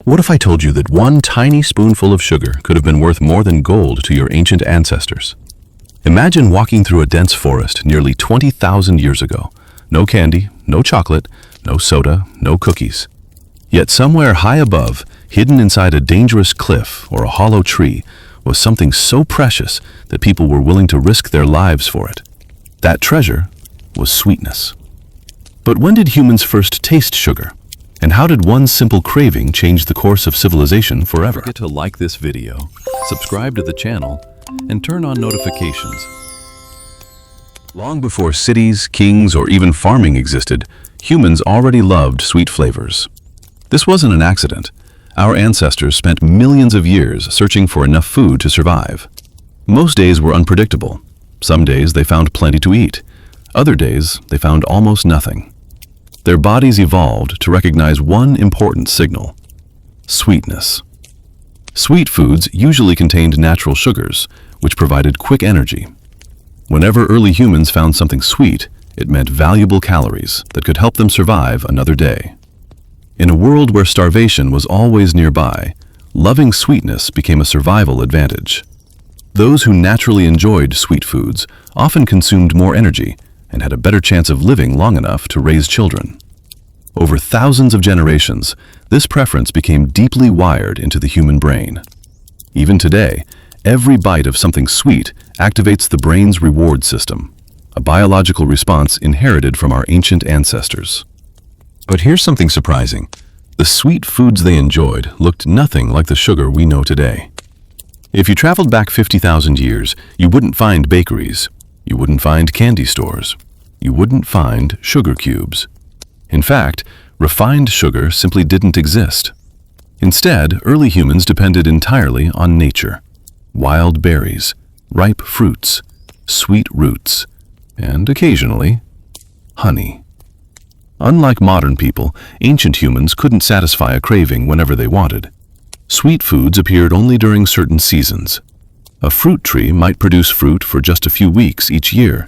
What if I told you that one tiny spoonful of sugar could have been worth more than gold to your ancient ancestors? Imagine walking through a dense forest nearly 20,000 years ago. No candy, no chocolate, no soda, no cookies. Yet somewhere high above, hidden inside a dangerous cliff or a hollow tree, was something so precious that people were willing to risk their lives for it. That treasure was sweetness. But when did humans first taste sugar? And how did one simple craving change the course of civilization forever? Don't forget to like this video, subscribe to the channel, and turn on notifications. Long before cities, kings, or even farming existed, humans already loved sweet flavors. This wasn't an accident. Our ancestors spent millions of years searching for enough food to survive. Most days were unpredictable. Some days they found plenty to eat. Other days they found almost nothing. Their bodies evolved to recognize one important signal: sweetness. Sweet foods usually contained natural sugars, which provided quick energy. Whenever early humans found something sweet, it meant valuable calories that could help them survive another day. In a world where starvation was always nearby, loving sweetness became a survival advantage. Those who naturally enjoyed sweet foods often consumed more energy and had a better chance of living long enough to raise children. Over thousands of generations, this preference became deeply wired into the human brain. Even today, every bite of something sweet activates the brain's reward system, a biological response inherited from our ancient ancestors. But here's something surprising. The sweet foods they enjoyed looked nothing like the sugar we know today. If you traveled back 50,000 years, you wouldn't find bakeries. You wouldn't find candy stores. You wouldn't find sugar cubes. In fact, refined sugar simply didn't exist. Instead, early humans depended entirely on nature. Wild berries, ripe fruits, sweet roots, and occasionally, honey. Unlike modern people, ancient humans couldn't satisfy a craving whenever they wanted. Sweet foods appeared only during certain seasons. A fruit tree might produce fruit for just a few weeks each year.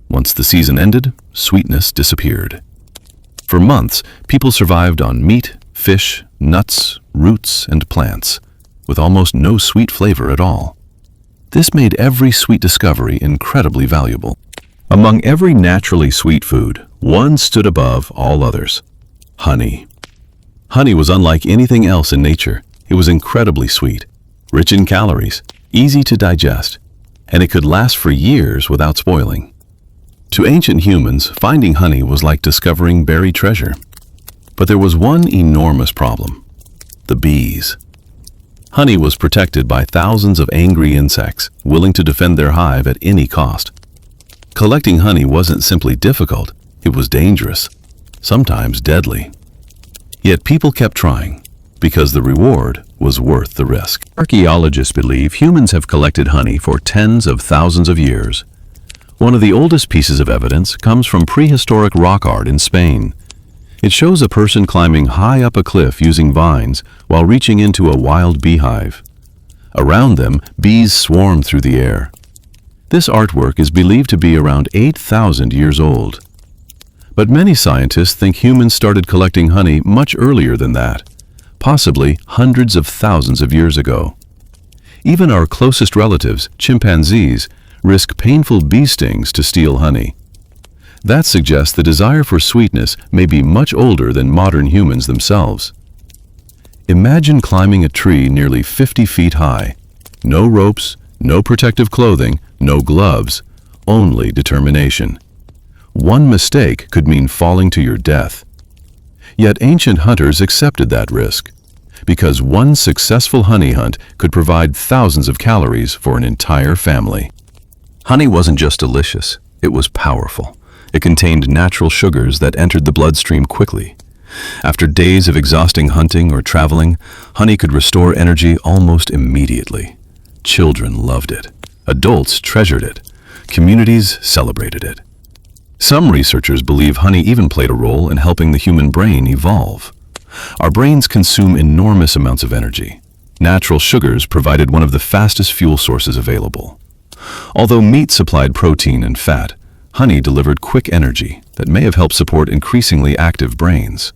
Once the season ended, sweetness disappeared. For months, people survived on meat, fish, nuts, roots, and plants, with almost no sweet flavor at all. This made every sweet discovery incredibly valuable. Among every naturally sweet food, one stood above all others: honey. Honey was unlike anything else in nature. It was incredibly sweet, rich in calories, easy to digest, and it could last for years without spoiling. To ancient humans, finding honey was like discovering buried treasure. But there was one enormous problem: the bees. Honey was protected by thousands of angry insects, willing to defend their hive at any cost. Collecting honey wasn't simply difficult, it was dangerous, sometimes deadly. Yet people kept trying, because the reward was worth the risk. Archaeologists believe humans have collected honey for tens of thousands of years. One of the oldest pieces of evidence comes from prehistoric rock art in Spain. It shows a person climbing high up a cliff using vines while reaching into a wild beehive. Around them, bees swarm through the air. This artwork is believed to be around 8,000 years old. But many scientists think humans started collecting honey much earlier than that, possibly hundreds of thousands of years ago. Even our closest relatives, chimpanzees, risk painful bee stings to steal honey. That suggests the desire for sweetness may be much older than modern humans themselves. Imagine climbing a tree nearly 50 feet high. No ropes, no protective clothing, no gloves, only determination. One mistake could mean falling to your death. Yet ancient hunters accepted that risk, because one successful honey hunt could provide thousands of calories for an entire family. Honey wasn't just delicious, it was powerful. It contained natural sugars that entered the bloodstream quickly. After days of exhausting hunting or traveling, honey could restore energy almost immediately. Children loved it. Adults treasured it. Communities celebrated it. Some researchers believe honey even played a role in helping the human brain evolve. Our brains consume enormous amounts of energy. Natural sugars provided one of the fastest fuel sources available. Although meat supplied protein and fat, honey delivered quick energy that may have helped support increasingly active brains.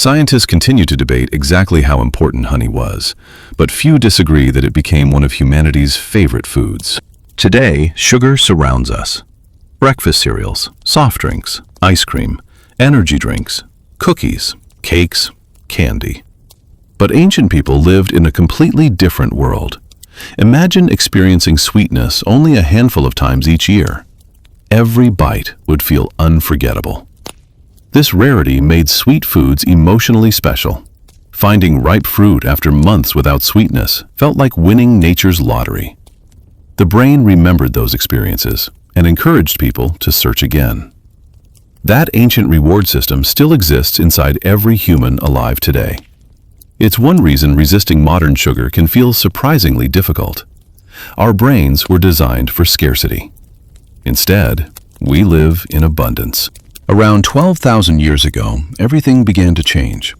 Scientists continue to debate exactly how important honey was, but few disagree that it became one of humanity's favorite foods. Today, sugar surrounds us. Breakfast cereals, soft drinks, ice cream, energy drinks, cookies, cakes, candy. But ancient people lived in a completely different world. Imagine experiencing sweetness only a handful of times each year. Every bite would feel unforgettable. This rarity made sweet foods emotionally special. Finding ripe fruit after months without sweetness felt like winning nature's lottery. The brain remembered those experiences and encouraged people to search again. That ancient reward system still exists inside every human alive today. It's one reason resisting modern sugar can feel surprisingly difficult. Our brains were designed for scarcity. Instead, we live in abundance. Around 12,000 years ago, everything began to change.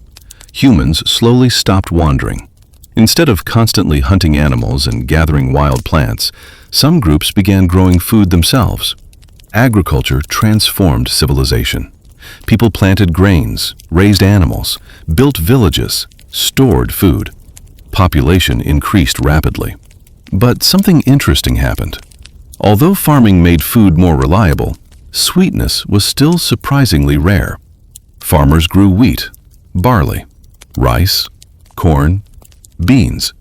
Humans slowly stopped wandering. Instead of constantly hunting animals and gathering wild plants, some groups began growing food themselves. Agriculture transformed civilization. People planted grains, raised animals, built villages, stored food. Population increased rapidly. But something interesting happened. Although farming made food more reliable, sweetness was still surprisingly rare. Farmers grew wheat, barley, rice, corn, beans.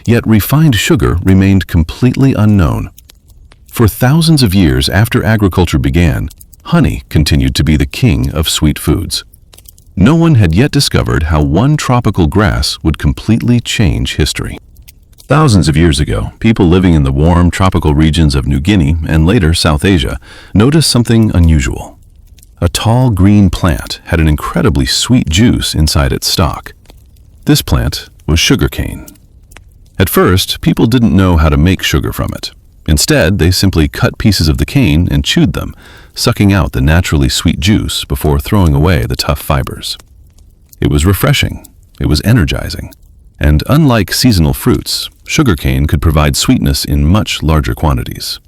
Yet refined sugar remained completely unknown. For thousands of years after agriculture began, honey continued to be the king of sweet foods. No one had yet discovered how one tropical grass would completely change history. Thousands of years ago, people living in the warm tropical regions of New Guinea and later South Asia noticed something unusual. A tall green plant had an incredibly sweet juice inside its stalk. This plant was sugarcane. At first, people didn't know how to make sugar from it. Instead, they simply cut pieces of the cane and chewed them, sucking out the naturally sweet juice before throwing away the tough fibers. It was refreshing, it was energizing, and unlike seasonal fruits, sugarcane could provide sweetness in much larger quantities.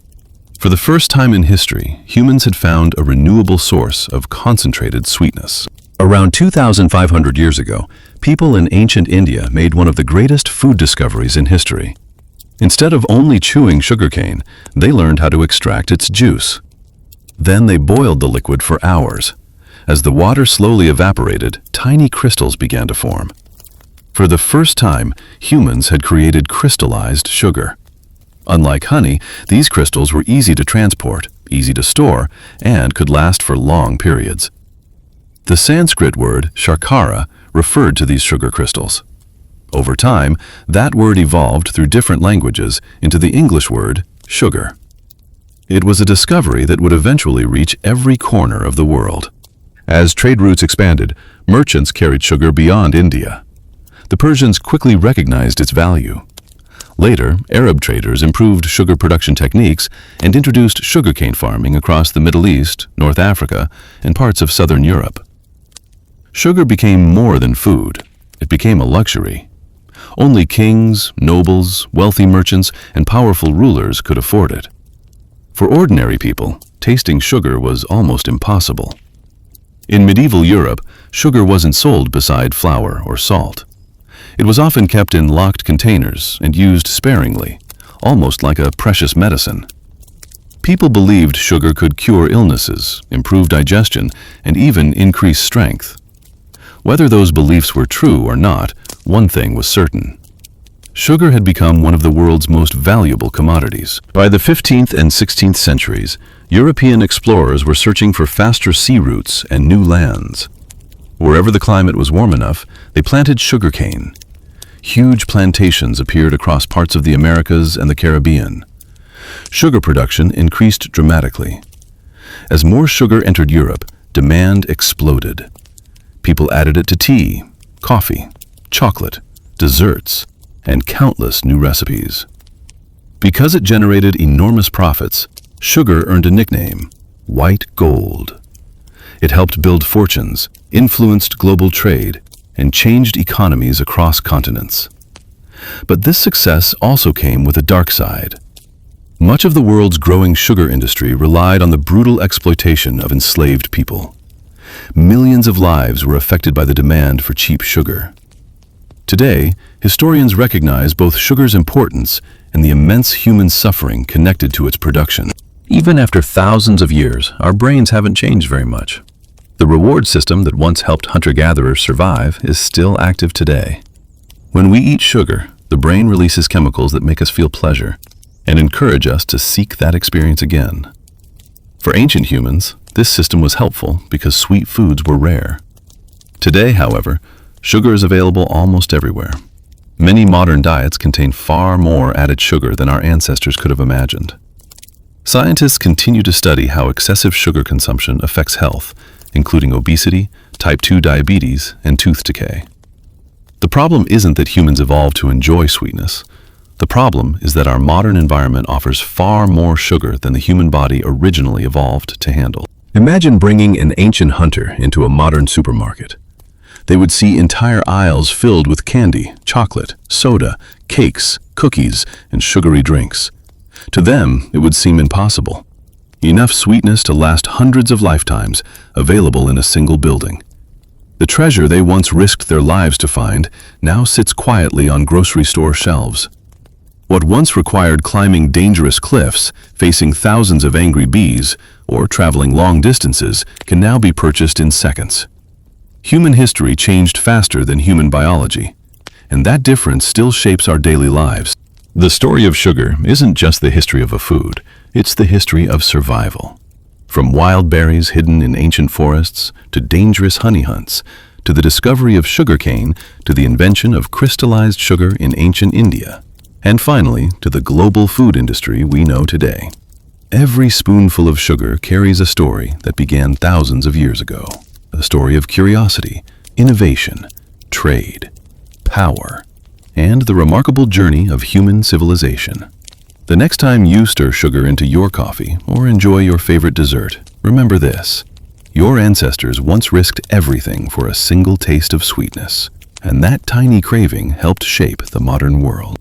For the first time in history, humans had found a renewable source of concentrated sweetness. Around 2,500 years ago, people in ancient India made one of the greatest food discoveries in history. Instead of only chewing sugarcane, they learned how to extract its juice. Then they boiled the liquid for hours. As the water slowly evaporated, tiny crystals began to form. For the first time, humans had created crystallized sugar. Unlike honey, these crystals were easy to transport, easy to store, and could last for long periods. The Sanskrit word sharkara referred to these sugar crystals. Over time, that word evolved through different languages into the English word sugar. It was a discovery that would eventually reach every corner of the world. As trade routes expanded, merchants carried sugar beyond India. The Persians quickly recognized its value. Later, Arab traders improved sugar production techniques and introduced sugarcane farming across the Middle East, North Africa, and parts of southern Europe. Sugar became more than food. It became a luxury. Only kings, nobles, wealthy merchants, and powerful rulers could afford it. For ordinary people, tasting sugar was almost impossible. In medieval Europe, sugar wasn't sold beside flour or salt. It was often kept in locked containers and used sparingly, almost like a precious medicine. People believed sugar could cure illnesses, improve digestion, and even increase strength. Whether those beliefs were true or not, one thing was certain. Sugar had become one of the world's most valuable commodities. By the 15th and 16th centuries, European explorers were searching for faster sea routes and new lands. Wherever the climate was warm enough, they planted sugarcane. Huge plantations appeared across parts of the Americas and the Caribbean. Sugar production increased dramatically. As more sugar entered Europe, demand exploded. People added it to tea, coffee, chocolate, desserts, and countless new recipes. Because it generated enormous profits, sugar earned a nickname, white gold. It helped build fortunes, influenced global trade, and changed economies across continents. But this success also came with a dark side. Much of the world's growing sugar industry relied on the brutal exploitation of enslaved people. Millions of lives were affected by the demand for cheap sugar. Today, historians recognize both sugar's importance and the immense human suffering connected to its production. Even after thousands of years, our brains haven't changed very much. The reward system that once helped hunter-gatherers survive is still active today. When we eat sugar, the brain releases chemicals that make us feel pleasure and encourage us to seek that experience again. For ancient humans, this system was helpful because sweet foods were rare. Today, however, sugar is available almost everywhere. Many modern diets contain far more added sugar than our ancestors could have imagined. Scientists continue to study how excessive sugar consumption affects health, including obesity, type 2 diabetes, and tooth decay. The problem isn't that humans evolved to enjoy sweetness. The problem is that our modern environment offers far more sugar than the human body originally evolved to handle. Imagine bringing an ancient hunter into a modern supermarket. They would see entire aisles filled with candy, chocolate, soda, cakes, cookies, and sugary drinks. To them, it would seem impossible. Enough sweetness to last hundreds of lifetimes, available in a single building. The treasure they once risked their lives to find now sits quietly on grocery store shelves. What once required climbing dangerous cliffs, facing thousands of angry bees, or traveling long distances can now be purchased in seconds. Human history changed faster than human biology, and that difference still shapes our daily lives. The story of sugar isn't just the history of a food, it's the history of survival. From wild berries hidden in ancient forests, to dangerous honey hunts, to the discovery of sugarcane, to the invention of crystallized sugar in ancient India, and finally, to the global food industry we know today. Every spoonful of sugar carries a story that began thousands of years ago. A story of curiosity, innovation, trade, power, and the remarkable journey of human civilization. The next time you stir sugar into your coffee or enjoy your favorite dessert, remember this. Your ancestors once risked everything for a single taste of sweetness, and that tiny craving helped shape the modern world.